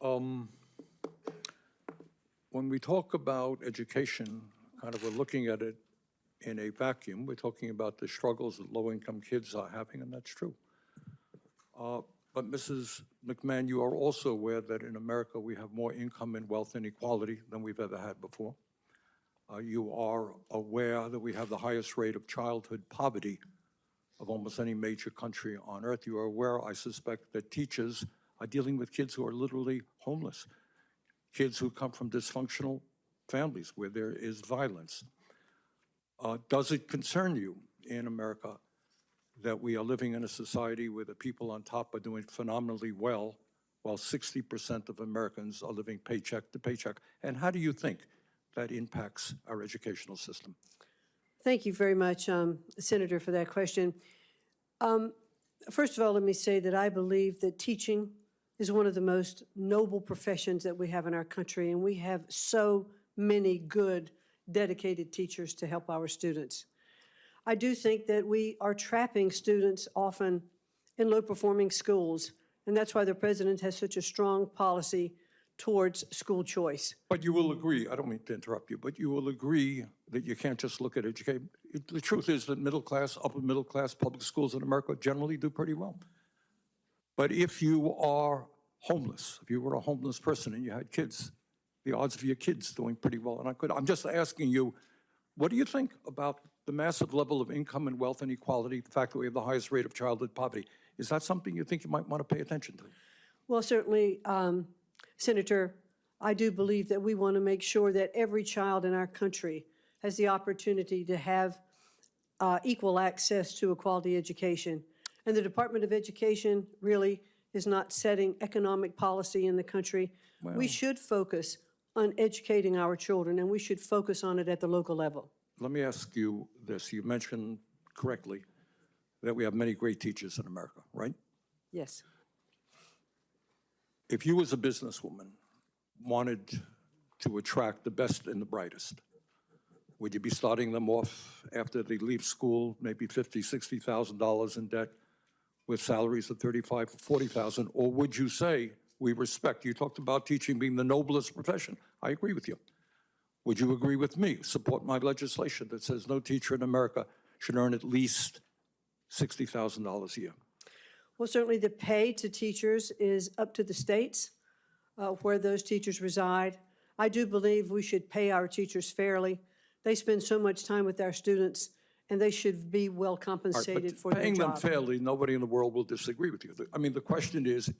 Um, when we talk about education, kind of we're looking at it in a vacuum. We're talking about the struggles that low-income kids are having, and that's true. But Mrs. McMahon, you are also aware that in America we have more income and wealth inequality than we've ever had before. You are aware that we have the highest rate of childhood poverty of almost any major country on earth. You are aware, I suspect, that teachers are dealing with kids who are literally homeless, kids who come from dysfunctional families where there is violence. Does it concern you in America that we are living in a society where the people on top are doing phenomenally well, while 60% of Americans are living paycheck to paycheck? And how do you think that impacts our educational system? Thank you very much, Senator, for that question. First of all, let me say that I believe that teaching is one of the most noble professions that we have in our country, and we have so many good, dedicated teachers to help our students. I do think that we are trapping students often in low-performing schools, and that's why the president has such a strong policy towards school choice. But you will agree, I don't mean to interrupt you, but you will agree that you can't just look at education. The truth is that middle class, upper middle class public schools in America generally do pretty well. But if you are homeless, if you were a homeless person and you had kids, the odds of your kids doing pretty well, and I'm just asking you, what do you think about the massive level of income and wealth inequality, the fact that we have the highest rate of childhood poverty? Is that something you think you might want to pay attention to? Well, certainly, Senator, I do believe that we want to make sure that every child in our country has the opportunity to have equal access to a quality education. And the Department of Education really is not setting economic policy in the country. Well, we should focus on educating our children, and we should focus on it at the local level. Let me ask you this. You mentioned correctly that we have many great teachers in America, right? Yes. If you as a businesswoman wanted to attract the best and the brightest, would you be starting them off after they leave school, maybe $50,000, $60,000 in debt with salaries of $35,000 or $40,000? Or would you say, we respect, you talked about teaching being the noblest profession. I agree with you. Would you agree with me, support my legislation that says no teacher in America should earn at least $60,000 a year? Well, certainly the pay to teachers is up to the states where those teachers reside. I do believe we should pay our teachers fairly. They spend so much time with our students, and they should be well compensated for their job. Paying them fairly, nobody in the world will disagree with you. I mean, the question is,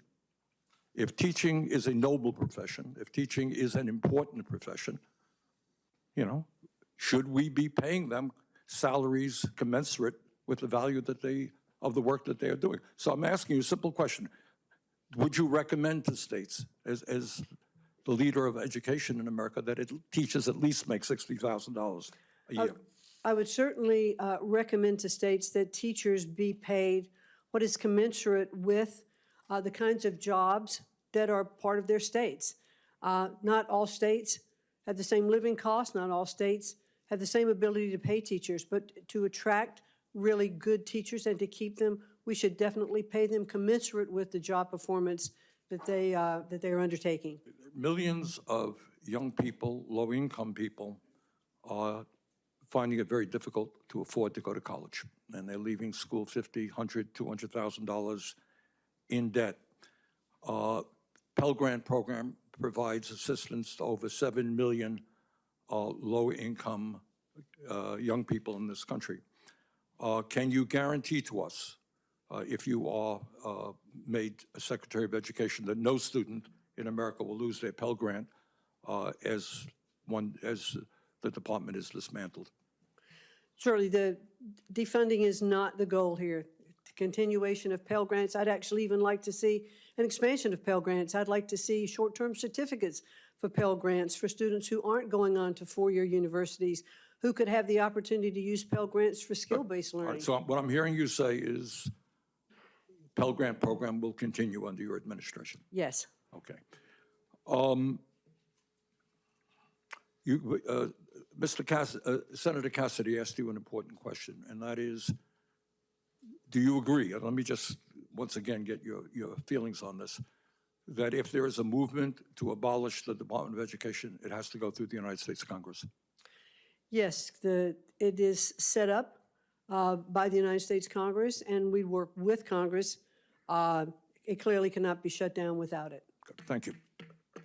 if teaching is a noble profession, if teaching is an important profession, you know, should we be paying them salaries commensurate with the value that of the work that they are doing? So I'm asking you a simple question. Would you recommend to states, as the leader of education in America, that teachers at least make $60,000 a year? I would certainly recommend to states that teachers be paid what is commensurate with the kinds of jobs that are part of their states. Not all states have the same living costs. Not all states have the same ability to pay teachers, but to attract really good teachers and to keep them, we should definitely pay them commensurate with the job performance that they are undertaking. Millions of young people, low-income people, are finding it very difficult to afford to go to college, and they're leaving school $50,000, $100,000, $200,000 in debt. Pell Grant program provides assistance to over 7 million low-income young people in this country. Can you guarantee to us, if you are made a Secretary of Education, that no student in America will lose their Pell Grant as the department is dismantled? Surely the defunding is not the goal here. The continuation of Pell Grants, I'd actually even like to see an expansion of Pell Grants. I'd like to see short-term certificates for Pell Grants for students who aren't going on to four-year universities, who could have the opportunity to use Pell Grants for skill-based learning. Right, so what I'm hearing you say is Pell Grant program will continue under your administration? Yes. Okay. Senator Cassidy asked you an important question, and that is, do you agree, and let me just once again get your feelings on this, that if there is a movement to abolish the Department of Education, it has to go through the United States Congress? Yes, it is set up by the United States Congress, and we work with Congress. It clearly cannot be shut down without it. Good. Thank you.